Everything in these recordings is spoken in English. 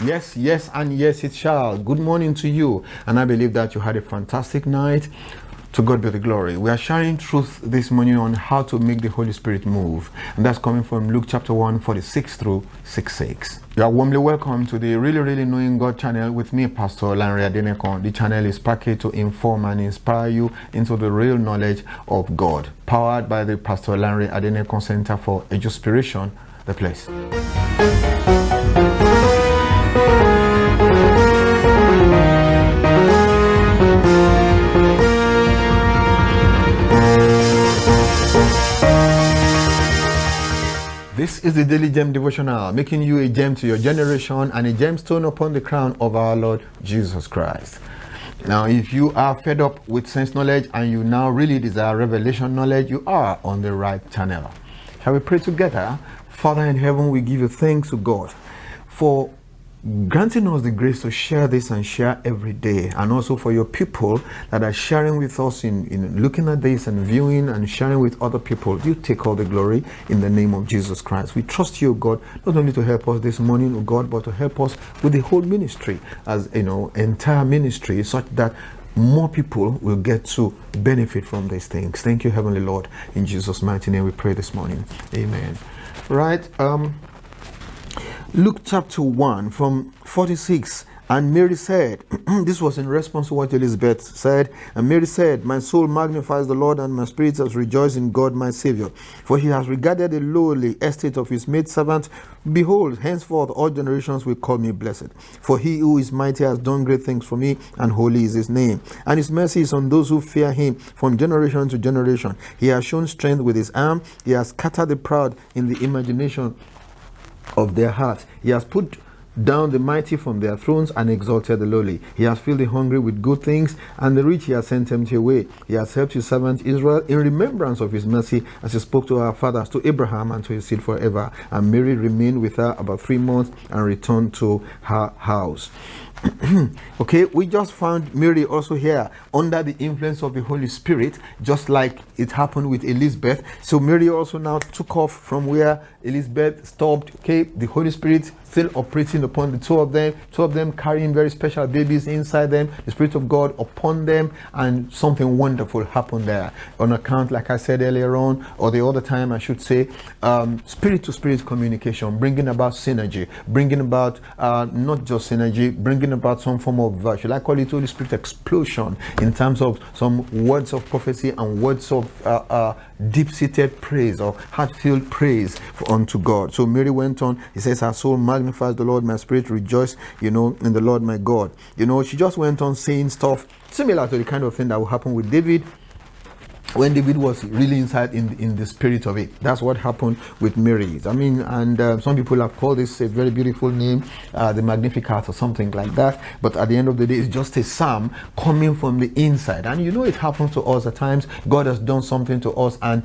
Yes, yes, and yes, it shall. Good morning to you. And I believe that you had a fantastic night. To God be the glory. We are sharing truth this morning on how to make the Holy Spirit move. And that's coming from Luke chapter 1, 46 through 66. You are warmly welcome to the Really Knowing God channel with me, Pastor Lanre Adenekan. The channel is packaged to inform and inspire you into the real knowledge of God. Powered by the Pastor Lanre Adenekan Center for Eduspiration, the place. This is the Daily Gem Devotional, making you a gem to your generation and a gemstone upon the crown of our Lord Jesus Christ. Now, if you are fed up with sense knowledge and you now really desire revelation knowledge, you are on the right channel. Shall we pray together? Father in heaven, we give you thanks to God for granting us the grace to share this and share every day, and also for your people that are sharing with us in looking at this and viewing and sharing with other people. You take all the glory in the name of Jesus Christ. We trust you, God, not only to help us this morning, oh God, but to help us with the whole ministry, as entire ministry, such that more people will get to benefit from these things. Thank you, Heavenly Lord. In Jesus' mighty name we pray this morning. Amen. Right. Luke chapter 1 from 46. And Mary said, this was in response to what Elizabeth said, and Mary said, my soul magnifies the Lord, and my spirit has rejoiced in God my Savior. For he has regarded the lowly estate of his maidservant. Behold, henceforth all generations will call me blessed. For he who is mighty has done great things for me, and holy is his name. And his mercy is on those who fear him from generation to generation. He has shown strength with his arm. He has scattered the proud in the imagination of their heart. He has put down the mighty from their thrones and exalted the lowly. He has filled the hungry with good things, and the rich he has sent empty away. He has helped his servant Israel in remembrance of his mercy, as he spoke to our fathers, to Abraham, and to his seed forever. And Mary remained with her about 3 months and returned to her house. Okay, we just found Mary also here under the influence of the Holy Spirit, just like it happened with Elizabeth. So Mary also now took off from where Elizabeth stopped. Okay, the Holy Spirit still operating upon the two of them carrying very special babies inside them, the Spirit of God upon them, and something wonderful happened there on account, like I said earlier on, or the other time I should say, spirit to spirit communication, bringing about synergy, bringing about not just synergy, bringing about some form of should I call it Holy Spirit explosion in terms of some words of prophecy and words of deep-seated praise or heart-filled praise unto God. So Mary went on. He says, her soul magnifies the Lord, my spirit rejoice, in the Lord my God. She just went on saying stuff similar to the kind of thing that will happen with David when David was really inside in the spirit of it. That's what happened with Mary. I mean, and some people have called this a very beautiful name, the Magnificat or something like that. But at the end of the day, it's just a psalm coming from the inside. And it happens to us at times. God has done something to us, and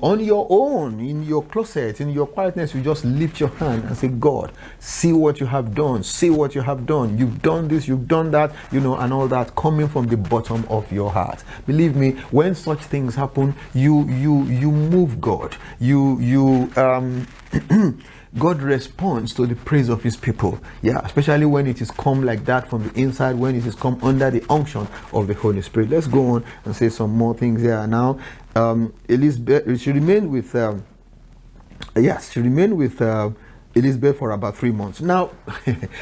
on your own, in your closet, in your quietness, you just lift your hand and say, God, see what you have done. See what you have done. You've done this, you've done that, and all that coming from the bottom of your heart. Believe me, when such things happen, you move God. God responds to the praise of his people. Yeah, especially when it is come like that from the inside, when it is come under the unction of the Holy Spirit. Let's go on and say some more things here now. Elizabeth, she remained with Elizabeth for about 3 months. Now,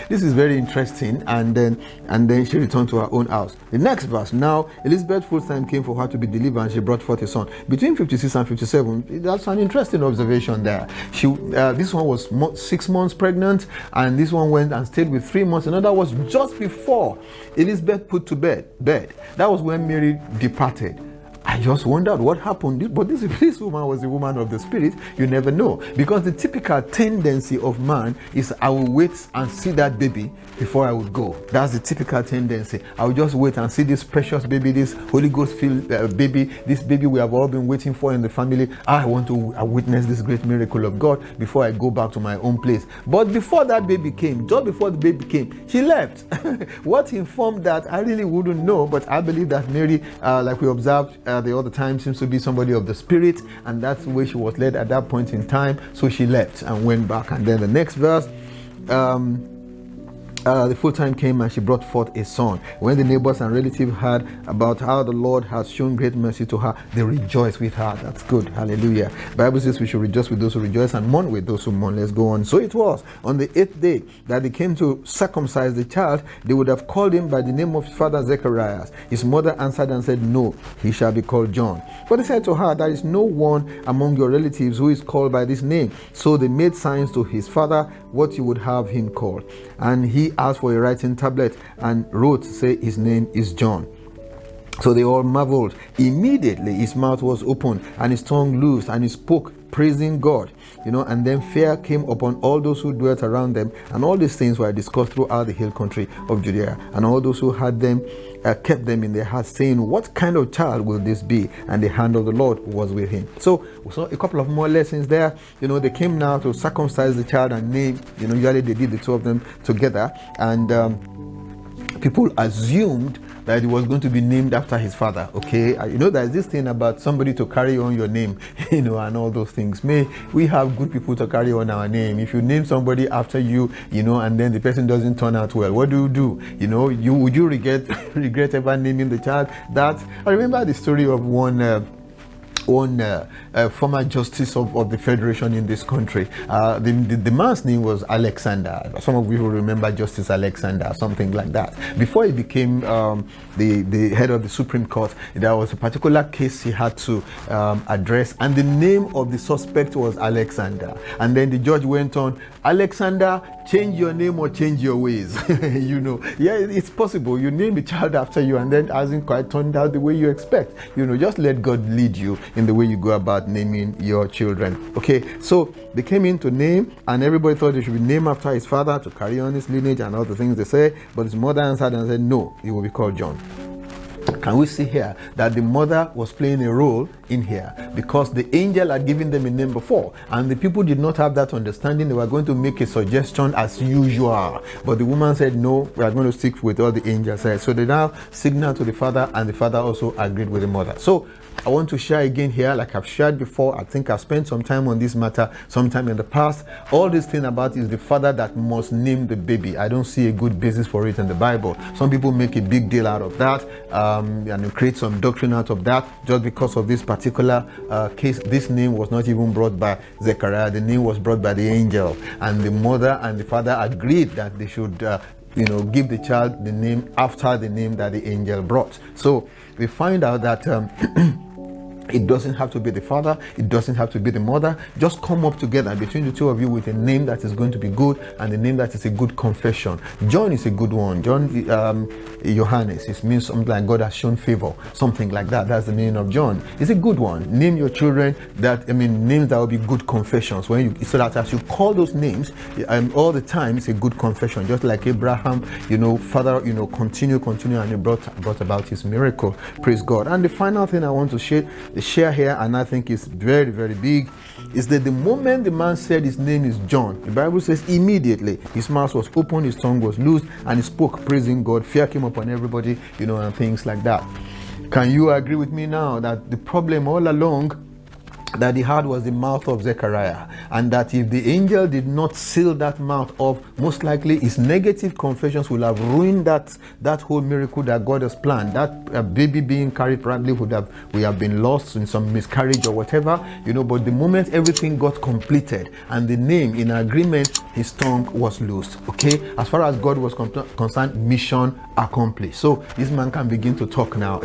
this is very interesting. And then she returned to her own house. The next verse. Now, Elizabeth's full time came for her to be delivered, and she brought forth a son. Between 56 and 57, that's an interesting observation there. This one was 6 months pregnant, and this one went and stayed with 3 months. In other words, just before Elizabeth put to bed. That was when Mary departed. I just wondered what happened. But this woman was a woman of the Spirit. You never know. Because the typical tendency of man is, I will wait and see that baby before I would go. That's the typical tendency. I will just wait and see this precious baby, this Holy Ghost-filled baby, this baby we have all been waiting for in the family. I want to witness this great miracle of God before I go back to my own place. But before that baby came, just before the baby came, she left. What informed that, I really wouldn't know. But I believe that Mary, like we observed the other time, seems to be somebody of the Spirit, and that's the way she was led at that point in time. So she left and went back. And then the next verse, the full time came and she brought forth a son. When the neighbors and relatives heard about how the Lord has shown great mercy to her, they rejoiced with her. That's good. Hallelujah. The Bible says we should rejoice with those who rejoice and mourn with those who mourn. Let's go on. So it was on the 8th day that they came to circumcise the child. They would have called him by the name of his father Zechariah. His mother answered and said, "No, he shall be called John." But they said to her, "There is no one among your relatives who is called by this name." So they made signs to his father what you would have him called. And he asked for a writing tablet and wrote, say, his name is John. So they all marveled. Immediately his mouth was opened and his tongue loosed and he spoke, praising God. And then fear came upon all those who dwelt around them, and all these things were discussed throughout the hill country of Judea. And all those who had them kept them in their hearts, saying, "What kind of child will this be?" And the hand of the Lord was with him. So we saw a couple of more lessons there. They came now to circumcise the child and name. Usually they did the two of them together, and people assumed that it was going to be named after his father. Okay, there's this thing about somebody to carry on your name, and all those things. May we have good people to carry on our name. If you name somebody after you, and then the person doesn't turn out well, what do? Would you regret ever naming the child that? I remember the story of one former justice of the federation in this country. The man's name was Alexander. Some of you will remember Justice Alexander, something like that. Before he became the head of the Supreme Court, there was a particular case he had to address, and the name of the suspect was Alexander. And then the judge went on, "Alexander, change your name or change your ways." Yeah, it's possible. You name the child after you and then it hasn't quite turned out the way you expect. Just let God lead you in the way you go about naming your children. Okay, so they came in to name, and everybody thought they should be named after his father to carry on his lineage and all the things they say. But his mother answered and said, "No, he will be called John." Can we see here that the mother was playing a role in here, because the angel had given them a name before, and the people did not have that understanding. They were going to make a suggestion as usual, but the woman said, "No, we are going to stick with what the angel said." So they now signaled to the father, and the father also agreed with the mother. So I want to share again here, like I've shared before. I think I've spent some time on this matter sometime in the past. All this thing about is the father that must name the baby. I don't see a good basis for it in the Bible. Some people make a big deal out of that and create some doctrine out of that just because of this particular case. This name was not even brought by Zechariah. The name was brought by the angel, and the mother and the father agreed that they should give the child the name after the name that the angel brought. So we find out that it doesn't have to be the father, it doesn't have to be the mother. Just come up together between the two of you with a name that is going to be good, and a name that is a good confession. John is a good one. John, Johannes, it means something like God has shown favor, something like that. That's the meaning of John. It's a good one. Name your children names that will be good confessions. So that as you call those names all the time, it's a good confession. Just like Abraham, Father, continue, and he brought about his miracle. Praise God. And the final thing I want to share here, and I think is very, very big, is that the moment the man said his name is John, the Bible says immediately his mouth was open, his tongue was loosed, and he spoke, praising God. Fear came upon everybody, and things like that. Can you agree with me now that the problem all along that he had was the mouth of Zechariah, and that if the angel did not seal that mouth off, most likely his negative confessions will have ruined that whole miracle that God has planned. That baby being carried probably we have been lost in some miscarriage or whatever, but the moment everything got completed and the name in agreement, his tongue was loosed. Okay, as far as God was concerned, mission accomplished. So this man can begin to talk now.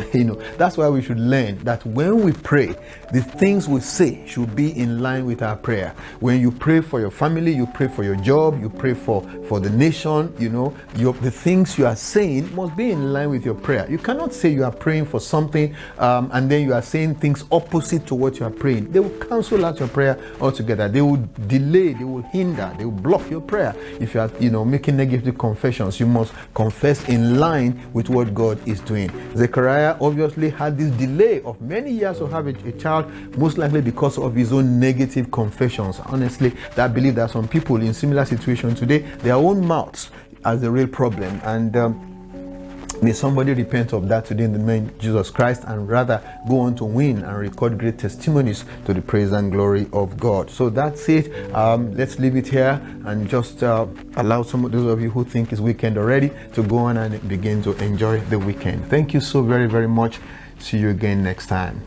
That's why we should learn that when we pray, the things we say should be in line with our prayer. When you pray for your family, you pray for your job, you pray for the nation, the things you are saying must be in line with your prayer. You cannot say you are praying for something and then you are saying things opposite to what you are praying. They will cancel out your prayer altogether. They will delay, they will hinder, they will block your prayer. If you are making negative confessions, you must confess in line with what God is doing. Zechariah obviously had this delay of many years to have a child, most likely because of his own negative confessions. Honestly, I believe that some people in similar situations today, their own mouths as the real problem. And May somebody repent of that today in the name of Jesus Christ, and rather go on to win and record great testimonies to the praise and glory of God. So that's it. Let's leave it here and just allow some of those of you who think it's weekend already to go on and begin to enjoy the weekend. Thank you so very, very much. See you again next time.